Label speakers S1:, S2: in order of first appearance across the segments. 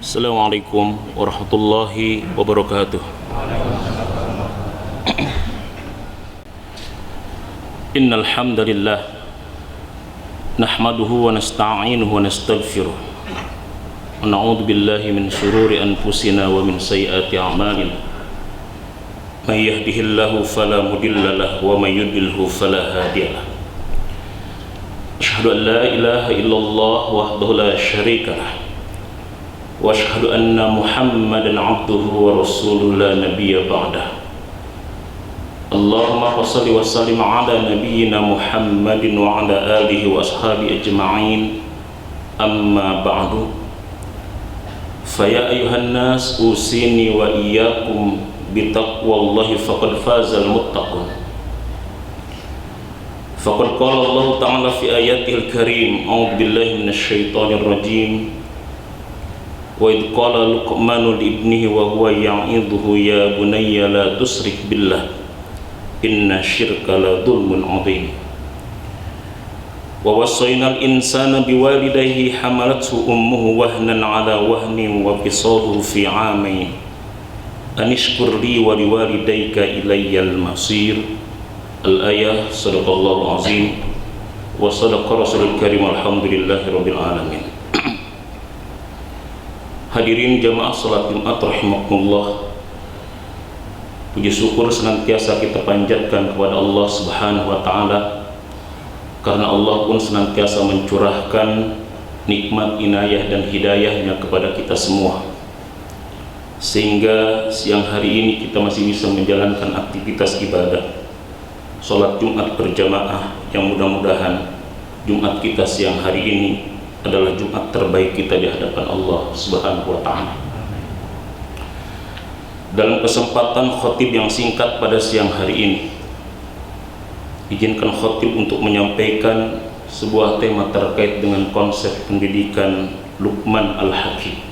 S1: Assalamualaikum warahmatullahi wabarakatuh. Innal hamdalillah nahmaduhu wa nasta'inuhu wa nastaghfiruh. Wa na'udzu billahi min shururi anfusina wa min sayyiati a'malina. May yahdihillahu fala mudilla lahu wa may yudlilhu fala hadiya lahu. Asyhadu an la ilaha illallah wahdahu la syarika lahu. Wa asyhadu anna Muhammadan abduhu wa rasuluhu la nabiyya ba'dah. Allahumma shalli wa sallim ala nabiyyina Muhammadin wa ala alihi wa ashabihi ajma'in. Amma ba'du. Fa ya ayyuhan nas usini wa iyyakum bi taqwallahi faqad fazal muttaqun. Faqad qala Allah ta'ala fi ayatihil karim, a'udzu billahi minasy syaithanir rajim. Wa idh qala Luqmanu li ibnihi wa huwa ya'idhuhu ya bunayya la tusyrik billah inna syirka la dzulmun 'adzim. Wa wassaynal insana biwalidayhi hamalathu ummuhu wahnan 'ala wahnin wa fisaluhu fi 'amayn an ishkur li wa liwalidayka ilayyal masir. Al-ayah. Sadaqallahu azim wa sadaqa rasulul karim. Alhamdulillahi rabbil alamin. Hadirin jamaah salat Jumat rahimakumullah, puji syukur senantiasa kita panjatkan kepada Allah Subhanahu wa taala, karena Allah pun senantiasa mencurahkan nikmat, inayah dan hidayahnya kepada kita semua, sehingga siang hari ini kita masih bisa menjalankan aktivitas ibadah salat Jumat berjamaah, yang mudah-mudahan Jumat kita siang hari ini adalah Jumat terbaik kita di hadapan Allah Subhanahu wa ta'ala. Dalam kesempatan khotib yang singkat pada siang hari ini, izinkan khotib untuk menyampaikan sebuah tema terkait dengan konsep pendidikan Luqman Al-Hakim,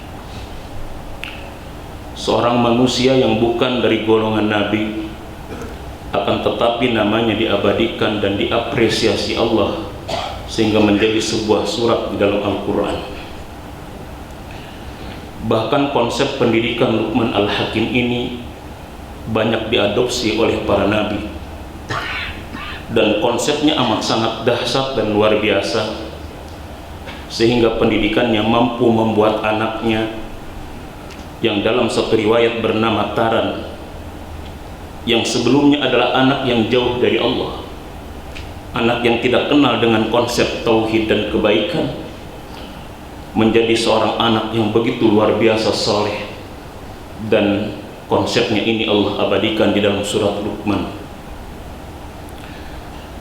S1: seorang manusia yang bukan dari golongan Nabi, akan tetapi namanya diabadikan dan diapresiasi Allah sehingga menjadi sebuah surat di dalam Al-Quran. Bahkan konsep pendidikan Luqman Al-Hakim ini banyak diadopsi oleh para nabi, dan konsepnya amat sangat dahsyat dan luar biasa, sehingga pendidikannya mampu membuat anaknya yang dalam satu riwayat bernama Taran, yang sebelumnya adalah anak yang jauh dari Allah, anak yang tidak kenal dengan konsep tauhid dan kebaikan, menjadi seorang anak yang begitu luar biasa soleh. Dan konsepnya ini Allah abadikan di dalam surat Luqman.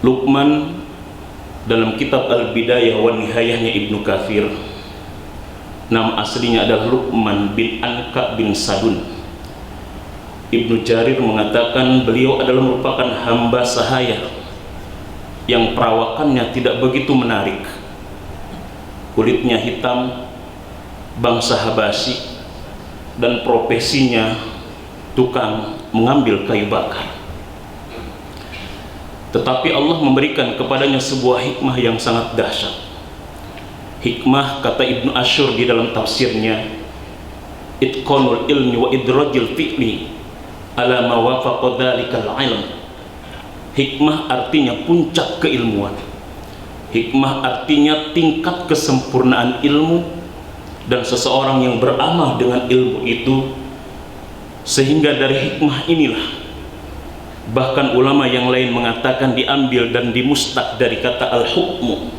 S1: Luqman dalam kitab Al-Bidayah wa Nihayahnya Ibnu Katsir, nama aslinya adalah Luqman bin Anka bin Sadun. Ibnu Jarir mengatakan beliau adalah merupakan hamba sahaya yang perawakannya tidak begitu menarik, kulitnya hitam, bangsa Habasyi, dan profesinya tukang mengambil kayu bakar. Tetapi Allah memberikan kepadanya sebuah hikmah yang sangat dahsyat. Hikmah, kata Ibnu Asyur di dalam tafsirnya, itqanul ilmi wa idrajil fi'li ala ma wafaqa dzalikal ilm. Hikmah artinya puncak keilmuan. Hikmah artinya tingkat kesempurnaan ilmu, dan seseorang yang beramal dengan ilmu itu. Sehingga dari hikmah inilah bahkan ulama yang lain mengatakan diambil dan dimustaq dari kata al-hukmu.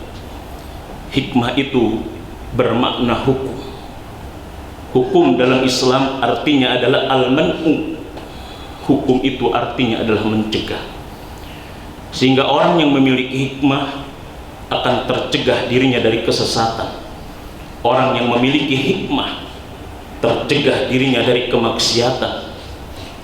S1: Hikmah itu bermakna hukum. Hukum dalam Islam artinya adalah al-man'u. Hukum itu artinya adalah mencegah, sehingga orang yang memiliki hikmah akan tercegah dirinya dari kesesatan. Orang yang memiliki hikmah tercegah dirinya dari kemaksiatan.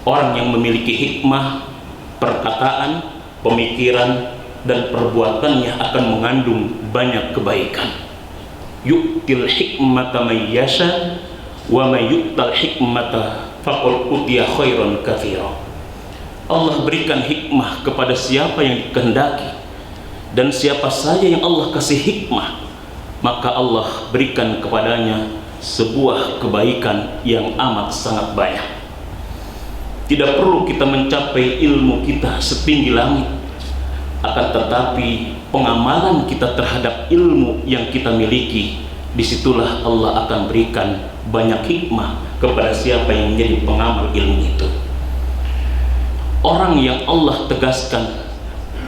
S1: Orang yang memiliki hikmah, perkataan, pemikiran, dan perbuatannya akan mengandung banyak kebaikan. Yu'til hikmata may yasha wa may yu'tal hikmata faqad utiya khairan katsira. Allah berikan hikmah kepada siapa yang dikehendaki, dan siapa saja yang Allah kasih hikmah, maka Allah berikan kepadanya sebuah kebaikan yang amat sangat banyak. Tidak perlu kita mencapai ilmu kita setinggi langit, akan tetapi pengamalan kita terhadap ilmu yang kita miliki, disitulah Allah akan berikan banyak hikmah kepada siapa yang menjadi pengamal ilmu itu. Orang yang Allah tegaskan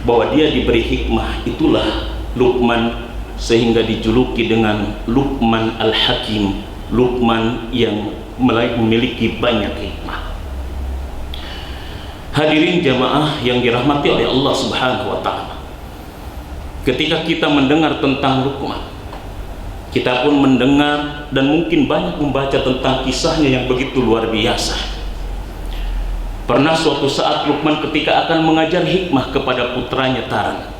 S1: bahwa dia diberi hikmah itulah Luqman, sehingga dijuluki dengan Luqman Al-Hakim, Luqman yang memiliki banyak hikmah. Hadirin jamaah yang dirahmati oleh Allah Subhanahu wa ta'ala, ketika kita mendengar tentang Luqman, kita pun mendengar dan mungkin banyak membaca tentang kisahnya yang begitu luar biasa. Pernah suatu saat Luqman ketika akan mengajar hikmah kepada putranya Taran,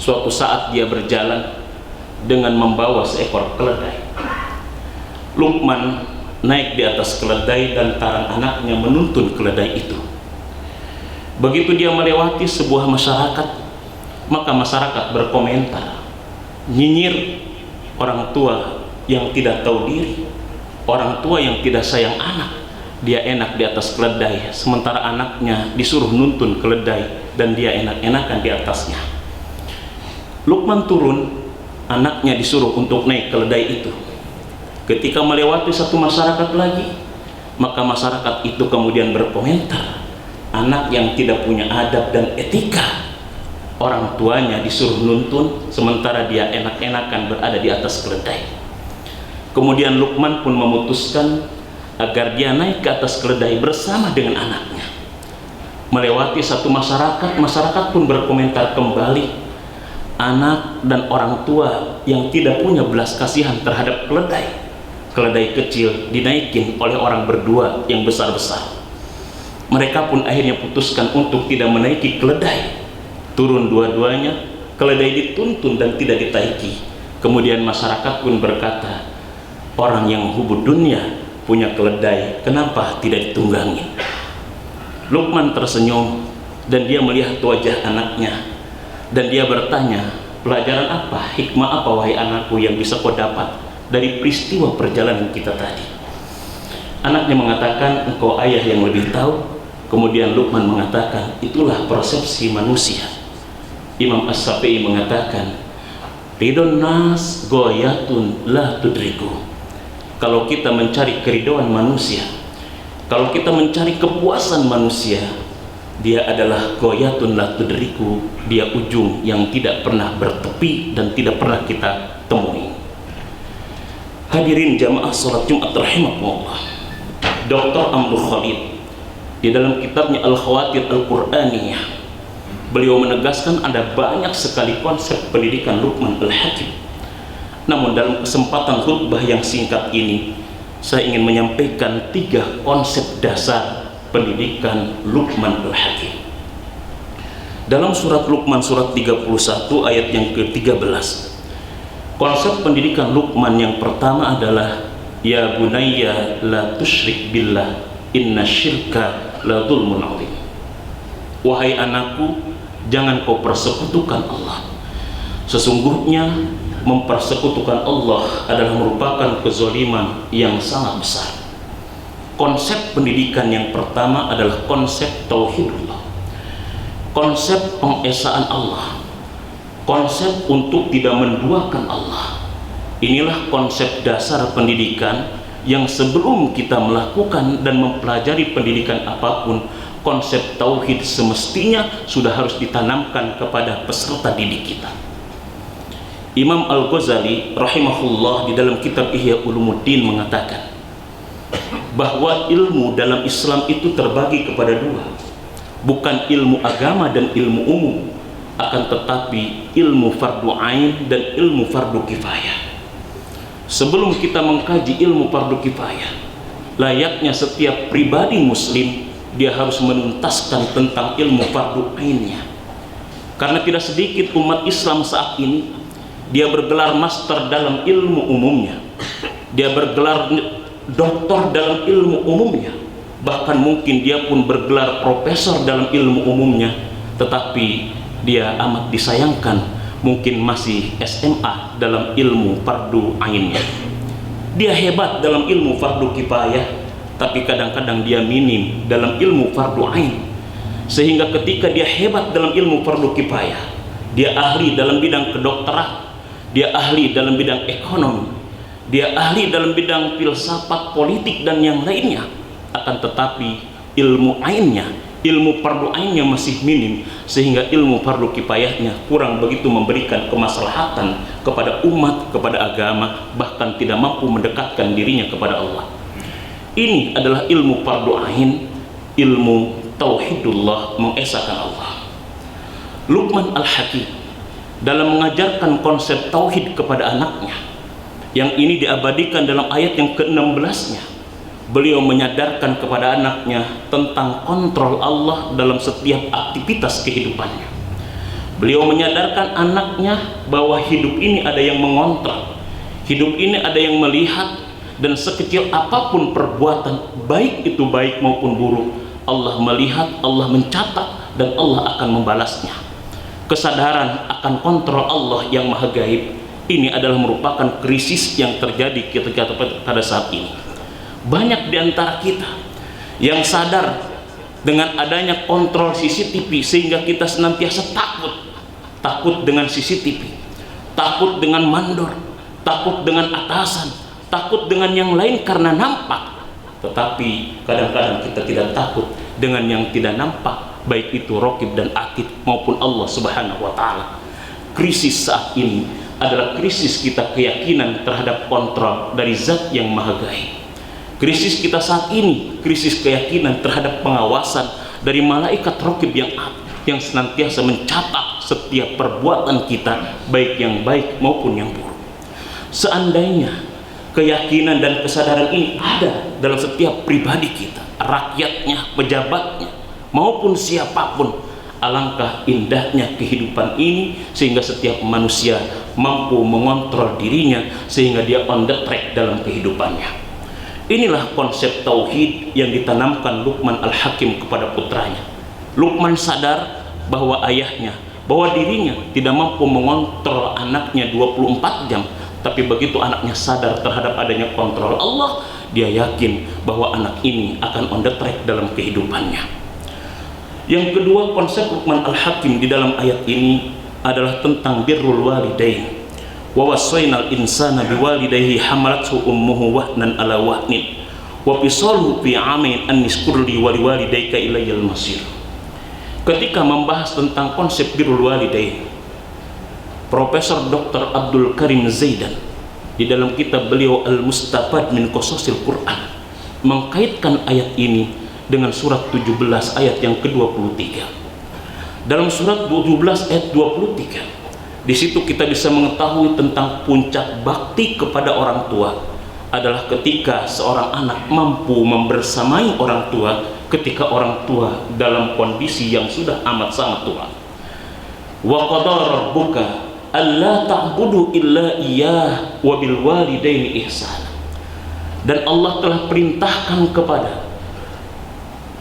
S1: suatu saat dia berjalan dengan membawa seekor keledai. Luqman naik di atas keledai dan Taran anaknya menuntun keledai itu. Begitu dia melewati sebuah masyarakat, maka masyarakat berkomentar, nyinyir orang tua yang tidak tahu diri, orang tua yang tidak sayang anak. Dia enak di atas keledai, sementara anaknya disuruh nuntun keledai dan dia enak-enakan di atasnya. Luqman turun, anaknya disuruh untuk naik keledai itu. Ketika melewati satu masyarakat lagi, maka masyarakat itu kemudian berkomentar, anak yang tidak punya adab dan etika, orang tuanya disuruh nuntun sementara dia enak-enakan berada di atas keledai. Kemudian Luqman pun memutuskan agar dia naik ke atas keledai bersama dengan anaknya. Melewati satu masyarakat, masyarakat pun berkomentar kembali, anak dan orang tua yang tidak punya belas kasihan terhadap keledai. Keledai kecil dinaikin oleh orang berdua yang besar-besar. Mereka pun akhirnya putuskan untuk tidak menaiki keledai. Turun dua-duanya, keledai dituntun dan tidak ditaiki. Kemudian masyarakat pun berkata, orang yang hubud dunia punya keledai, kenapa tidak ditunggangi? Luqman tersenyum dan dia melihat wajah anaknya dan dia bertanya, pelajaran apa, hikmah apa wahai anakku yang bisa kau dapat dari peristiwa perjalanan kita tadi? Anaknya mengatakan, engkau ayah yang lebih tahu. Kemudian Luqman mengatakan, itulah persepsi manusia. Imam As-Syafi'i mengatakan, ridon nas goyatun la tudriku. Kalau kita mencari keridhaan manusia, kalau kita mencari kepuasan manusia, dia adalah goyatun la tudriku, dia ujung yang tidak pernah bertepi dan tidak pernah kita temui. Hadirin jamaah salat Jumat rahimakumullah, Dr. Amru Khalid di dalam kitabnya Al-Khawatir Al-Qur'aniyah, beliau menegaskan ada banyak sekali konsep pendidikan Luqman Al-Hakim. Namun dalam kesempatan khutbah yang singkat ini, saya ingin menyampaikan 3 konsep dasar pendidikan Luqman Al-Hakim. Dalam surat Luqman surat 31 ayat yang ke-13, konsep pendidikan Luqman yang pertama adalah, ya bunayya la tusyrik billah inna syirka la dzulmun adzim. Wahai anakku, jangan kau persekutukan Allah. Sesungguhnya mempersekutukan Allah adalah merupakan kezaliman yang sangat besar. Konsep pendidikan yang pertama adalah konsep tauhidullah, konsep pengesaan Allah, konsep untuk tidak menduakan Allah. Inilah konsep dasar pendidikan yang sebelum kita melakukan dan mempelajari pendidikan apapun, konsep tauhid semestinya sudah harus ditanamkan kepada peserta didik kita. Imam Al-Ghazali rahimahullah di dalam kitab Ihya Ulumuddin mengatakan bahwa ilmu dalam Islam itu terbagi kepada 2, bukan ilmu agama dan ilmu umum, akan tetapi ilmu fardu ain dan ilmu fardu kifayah. Sebelum kita mengkaji ilmu fardu kifayah, layaknya setiap pribadi muslim dia harus menuntaskan tentang ilmu fardu ainnya. Karena tidak sedikit umat Islam saat ini dia bergelar master dalam ilmu umumnya, dia bergelar doktor dalam ilmu umumnya, bahkan mungkin dia pun bergelar profesor dalam ilmu umumnya, tetapi dia amat disayangkan mungkin masih SMA dalam ilmu fardu ainnya. Dia hebat dalam ilmu fardu kifayah, tapi kadang-kadang dia minim dalam ilmu fardu ain. Sehingga ketika dia hebat dalam ilmu fardu kifayah, dia ahli dalam bidang kedokteran, dia ahli dalam bidang ekonomi, dia ahli dalam bidang filsafat politik dan yang lainnya, akan tetapi ilmu ainnya, ilmu fardu ainnya masih minim, sehingga ilmu fardu kifayahnya kurang begitu memberikan kemaslahatan kepada umat, kepada agama, bahkan tidak mampu mendekatkan dirinya kepada Allah. Ini adalah ilmu fardu ain, ilmu tauhidullah, mengesahkan Allah. Luqman Al-Hakim dalam mengajarkan konsep tauhid kepada anaknya, yang ini diabadikan dalam ayat yang ke-16-nya, beliau menyadarkan kepada anaknya tentang kontrol Allah dalam setiap aktivitas kehidupannya. Beliau menyadarkan anaknya bahwa hidup ini ada yang mengontrol, hidup ini ada yang melihat, dan sekecil apapun perbuatan, baik itu baik maupun buruk, Allah melihat, Allah mencatat, dan Allah akan membalasnya. Kesadaran akan kontrol Allah yang maha gaib ini adalah merupakan krisis yang terjadi ketika pada saat ini. Banyak di antara kita yang sadar dengan adanya kontrol CCTV, sehingga kita senantiasa takut dengan CCTV, takut dengan mandor, takut dengan atasan, takut dengan yang lain karena nampak. Tetapi kadang-kadang kita tidak takut dengan yang tidak nampak, baik itu Raqib dan Atid maupun Allah Subhanahu wa Ta'ala. Krisis saat ini adalah krisis kita keyakinan terhadap kontrol dari Zat yang maha gaib. Krisis kita saat ini krisis keyakinan terhadap pengawasan dari malaikat Raqib yang senantiasa mencatat setiap perbuatan kita, baik yang baik maupun yang buruk. Seandainya keyakinan dan kesadaran ini ada dalam setiap pribadi kita, rakyatnya, pejabatnya, maupun siapapun, alangkah indahnya kehidupan ini, sehingga setiap manusia mampu mengontrol dirinya, sehingga dia on the track dalam kehidupannya. Inilah konsep tauhid yang ditanamkan Luqman Al-Hakim kepada putranya. Luqman sadar bahwa ayahnya, bahwa dirinya tidak mampu mengontrol anaknya 24 jam, tapi begitu anaknya sadar terhadap adanya kontrol Allah, dia yakin bahwa anak ini akan on the track dalam kehidupannya. Yang kedua, konsep Luqman Al-Hakim di dalam ayat ini adalah tentang birrul walidain. Wa wassaynal insana biwalidayhi hamalathu ummuhu wahnan ala wahnin wa fisaluhu fi 'amain an nishkur li wa liwalidayka ilayyal masir. Ketika membahas tentang konsep birrul walidain, Profesor Dr. Abdul Karim Zaidan di dalam kitab beliau Al-Mustafad min Qasasil Quran mengkaitkan ayat ini dengan surat 17 ayat yang ke-23. Dalam surat 17 ayat 23, di situ kita bisa mengetahui tentang puncak bakti kepada orang tua adalah ketika seorang anak mampu membersamai orang tua ketika orang tua dalam kondisi yang sudah amat sangat tua. Wa qadara rabbuka alla ta'budu illa iyyah wa bil walidaini ihsana. Dan Allah telah perintahkan kepada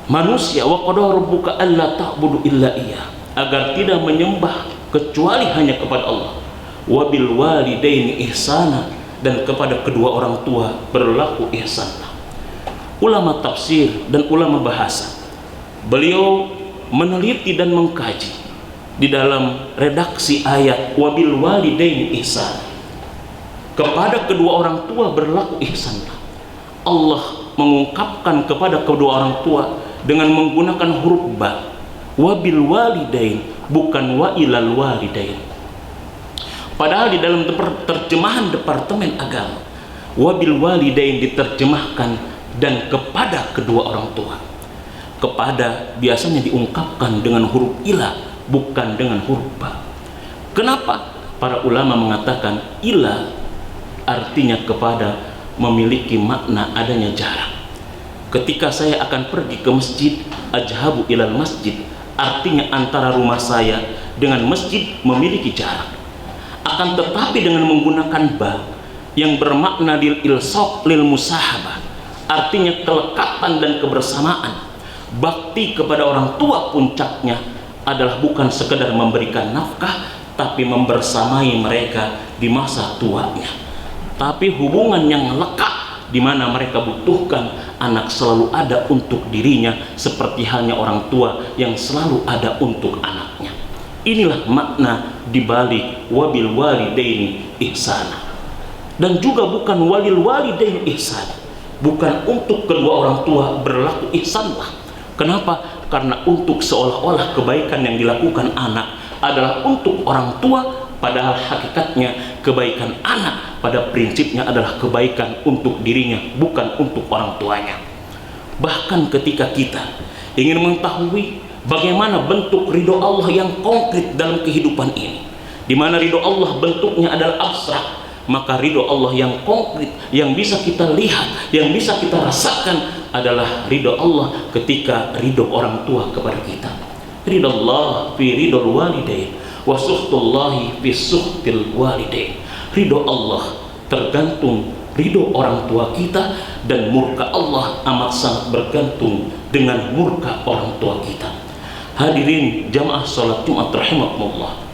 S1: manusia, wa qadara rabbuka alla ta'budu illa iyyah, agar tidak menyembah kecuali hanya kepada Allah. Wa bil walidaini ihsana, dan kepada kedua orang tua berlaku ihsanlah. Ulama tafsir dan ulama bahasa, beliau meneliti dan mengkaji di dalam redaksi ayat wabil walidaini ihsan, kepada kedua orang tua berlaku ihsanlah. Allah mengungkapkan kepada kedua orang tua dengan menggunakan huruf ba, wabil walidain, bukan wa ilal walidain. Padahal di dalam terjemahan Departemen Agama, wabil walidain diterjemahkan dan kepada kedua orang tua. Kepada biasanya diungkapkan dengan huruf ila, bukan dengan huruf ba. Kenapa? Para ulama mengatakan ila artinya kepada memiliki makna adanya jarak. Ketika saya akan pergi ke masjid, ajhabu ilal masjid, artinya antara rumah saya dengan masjid memiliki jarak. Akan tetapi dengan menggunakan ba yang bermakna lil ilsaq lil musahabah, artinya kelekatan dan kebersamaan. Bakti kepada orang tua puncaknya adalah bukan sekedar memberikan nafkah, tapi membersamai mereka di masa tuanya. tapi hubungan yang lekat di mana mereka butuhkan anak selalu ada untuk dirinya, seperti halnya orang tua yang selalu ada untuk anaknya. Inilah makna dibalik wabil walidaini ihsana. Dan juga bukan walil walidaini ihsana, bukan untuk kedua orang tua berlaku ihsanlah. Kenapa? Karena untuk seolah-olah kebaikan yang dilakukan anak adalah untuk orang tua, padahal hakikatnya kebaikan anak pada prinsipnya adalah kebaikan untuk dirinya, bukan untuk orang tuanya. Bahkan ketika kita ingin mengetahui bagaimana bentuk ridho Allah yang konkret dalam kehidupan ini, di mana ridho Allah bentuknya adalah abstrak, maka ridho Allah yang konkret, yang bisa kita lihat, yang bisa kita rasakan adalah ridho Allah ketika ridho orang tua kepada kita. Ridho Allah fi ridho walidain wa suhtullahi fi suhtil walidain. Ridho Allah tergantung ridho orang tua kita, dan murka Allah amat sangat bergantung dengan murka orang tua kita. Hadirin jamaah salat Jumat rahimakumullah.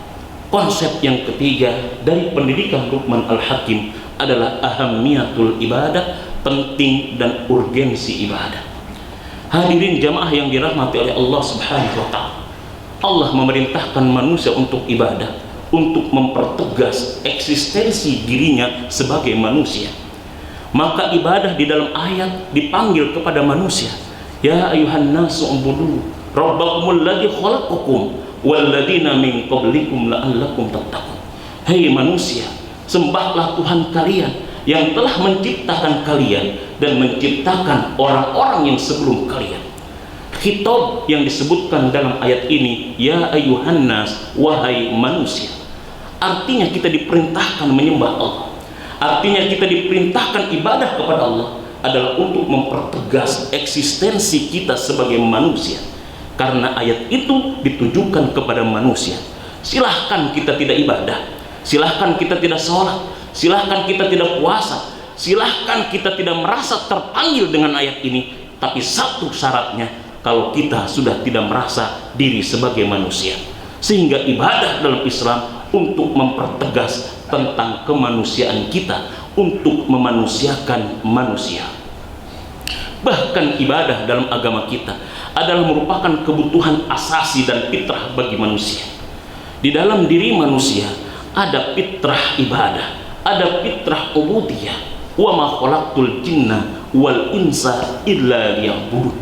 S1: Konsep yang ketiga dari pendidikan Luqman Al-Hakim adalah ahamiyatul ibadah, penting dan urgensi ibadah. Hadirin jamaah yang dirahmati oleh Allah Subhanahu wa taala. Allah memerintahkan manusia untuk ibadah, untuk mempertegas eksistensi dirinya sebagai manusia. Maka ibadah di dalam ayat dipanggil kepada manusia. Ya ayuhan nasu ubudu rabbakumul ladzi khalaqakum walladzina min qablikum la'allakum tattaqun. Hei manusia, sembahlah Tuhan kalian yang telah menciptakan kalian dan menciptakan orang-orang yang sebelum kalian. Khitab yang disebutkan dalam ayat ini, ya ayuhan nas, wahai manusia, artinya kita diperintahkan menyembah Allah. Artinya kita diperintahkan ibadah kepada Allah adalah untuk mempertegas eksistensi kita sebagai manusia. Karena ayat itu ditujukan kepada manusia. Silahkan kita tidak ibadah, silahkan kita tidak sholat, silahkan kita tidak puasa, silahkan kita tidak merasa terpanggil dengan ayat ini. Tapi satu syaratnya, kalau kita sudah tidak merasa diri sebagai manusia. Sehingga ibadah dalam Islam untuk mempertegas tentang kemanusiaan kita, untuk memanusiakan manusia. Bahkan ibadah dalam agama kita adalah merupakan kebutuhan asasi dan fitrah bagi manusia. Di dalam diri manusia ada fitrah ibadah, ada fitrah ubudiyah. Wa ma khalaqtul jinna wal insa illa liya'budun.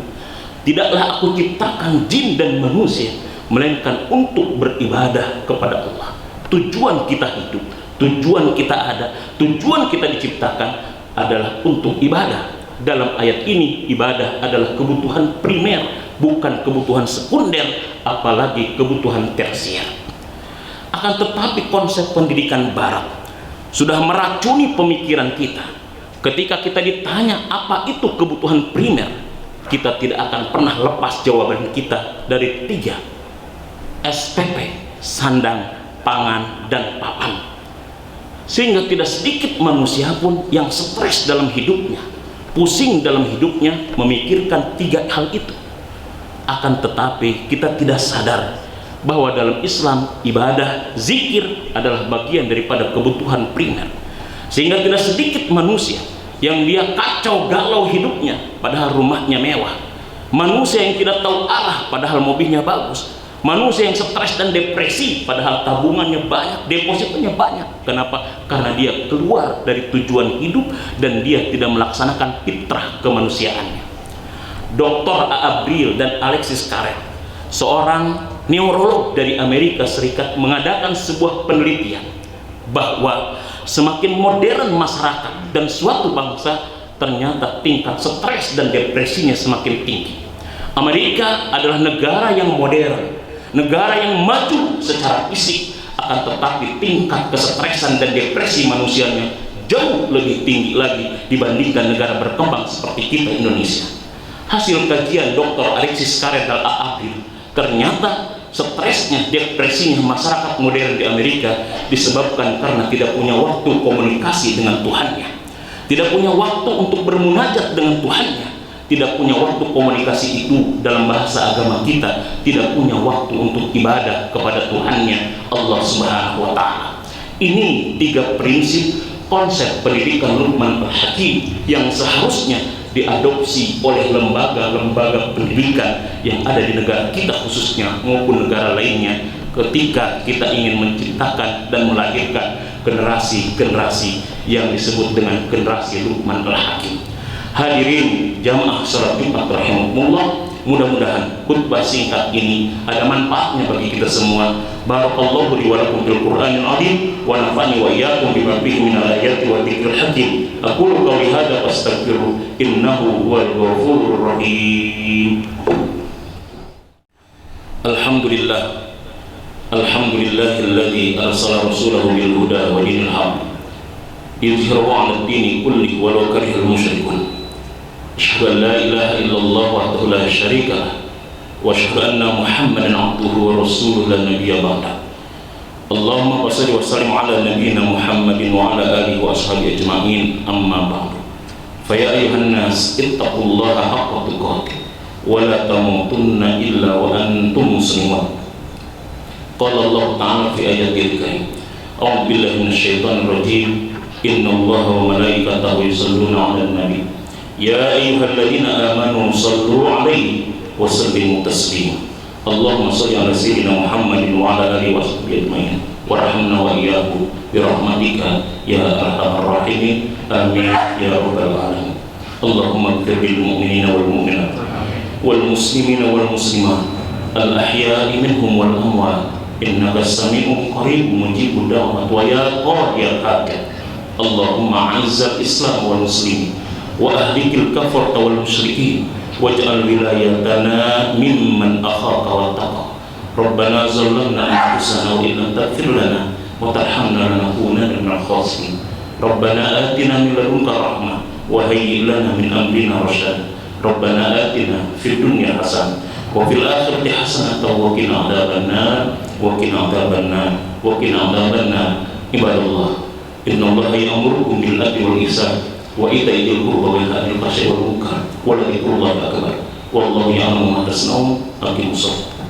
S1: Tidaklah aku ciptakan jin dan manusia melainkan untuk beribadah kepada Allah. Tujuan kita hidup, tujuan kita ada, tujuan kita diciptakan adalah untuk ibadah. Dalam ayat ini ibadah adalah kebutuhan primer, bukan kebutuhan sekunder, apalagi kebutuhan tersier. Akan tetapi konsep pendidikan barat sudah meracuni pemikiran kita. Ketika kita ditanya apa itu kebutuhan primer, kita tidak akan pernah lepas jawaban kita dari 3 SPP, sandang, pangan, dan papan. Sehingga tidak sedikit manusia pun yang stres dalam hidupnya, pusing dalam hidupnya memikirkan 3 hal itu. Akan tetapi kita tidak sadar bahwa dalam Islam ibadah, zikir adalah bagian daripada kebutuhan primer. Sehingga tidak sedikit manusia yang dia kacau galau hidupnya padahal rumahnya mewah, manusia yang tidak tahu arah padahal mobilnya bagus, manusia yang stres dan depresi padahal tabungannya banyak, depositonya banyak. Kenapa? Karena dia keluar dari tujuan hidup dan dia tidak melaksanakan fitrah kemanusiaannya. Dr. Abril dan Alexis Carrel, seorang neurolog dari Amerika Serikat, mengadakan sebuah penelitian bahwa semakin modern masyarakat dan suatu bangsa, ternyata tingkat stres dan depresinya semakin tinggi. Amerika adalah negara yang modern, negara yang maju secara fisik, akan tetapi tingkat kesetresan dan depresi manusianya jauh lebih tinggi lagi dibandingkan negara berkembang seperti kita Indonesia. Hasil kajian Dr. Alexis Carrel dan Abril, ternyata stresnya, depresinya masyarakat modern di Amerika disebabkan karena tidak punya waktu komunikasi dengan Tuhannya, tidak punya waktu untuk bermunajat dengan Tuhannya, tidak punya waktu komunikasi itu dalam bahasa agama kita, tidak punya waktu untuk ibadah kepada Tuhannya Allah Subhanahu wa taala. Ini 3 prinsip konsep pendidikan Luqman Al-Hakim yang seharusnya diadopsi oleh lembaga-lembaga pendidikan yang ada di negara kita khususnya maupun negara lainnya ketika kita ingin menciptakan dan melahirkan generasi-generasi yang disebut dengan generasi Luqman Al-Hakim. Hadirin jamaah salat Jumat rahimakumullah, mudah-mudahan khutbah singkat ini ada manfaatnya bagi kita semua. Barakallahu li wa lakum fil Qur'anil azim wa nafa'ani wa iyyakum bima fihi minal ayati wa dzikril hakim. Aqulu qawli hadza wastaghfiru innahu huwal ghafurur rahim. Alhamdulillah. Alhamdulillahilladzi arsala rasulahu bil huda wa dinil haqq yuzhiruhu 'ala ad-dini kullihi walau karihal musyrikun. Asyhadu an la ilaha illallah wahdahu la syarika lah wa asyhadu anna Muhammadan 'abduhu wa rasuluhu la nabiyya ba'da. Allahumma shalli wa sallim 'ala nabiyyina Muhammadin wa 'ala alihi wa ashabihi ajma'in, amma ba'du. Fa ya ayyuhan nas ittaqullaha haqqa tuqatih wa la tamutunna illa wa antum muslimun. Qala Allah ta'ala fi ayatil karim, a'udzu billahi minasyaitonir rajim, innallaha wa malaikatahu yusholluna 'alan nabi ya ayyuhalladzina amanu shallu 'alaihi wa sallimu taslima. Allahumma shalli 'ala sayyidina Muhammadin wa 'ala alihi wa sahbihi ajmain warhamna wa iyyahu bi rahmatika ya arhamar rahimin, amin ya rabbal alamin. Allahumma ighfir lil mu'minina wal mu'minat wal muslimina wal muslimat al ahya'i minhum wal amwat innaka sami'un qaribun mujibud da'wat wa ya qadiyal hajat. Allahumma 'izzal islam wal muslimin wa ahlikil kafarta wal musyrikin waj'al wilayatana mimman akhaka wa taqa. Rabbana zalamna anfusana wa illam taghfir lana wa tarhamna lanakunanna minal khasirin. Rabbana atina min ladunka rahmah wa hayyi' lana min amrina rasyada. Rabbana atina fid dunya hasanah wa fil akhirati hasanah wa qina adzabannar wa qina adzabannar wa qina adzabannar. Ibadallah, innallaha ya'murukum bil 'adli wal ihsan wa ita'i dzil qurba wa yanha 'anil fahsya'i wal munkar wa la dzikrullahi akbar wallahu ya'lamu ma tasna'un. Aqimus shalah.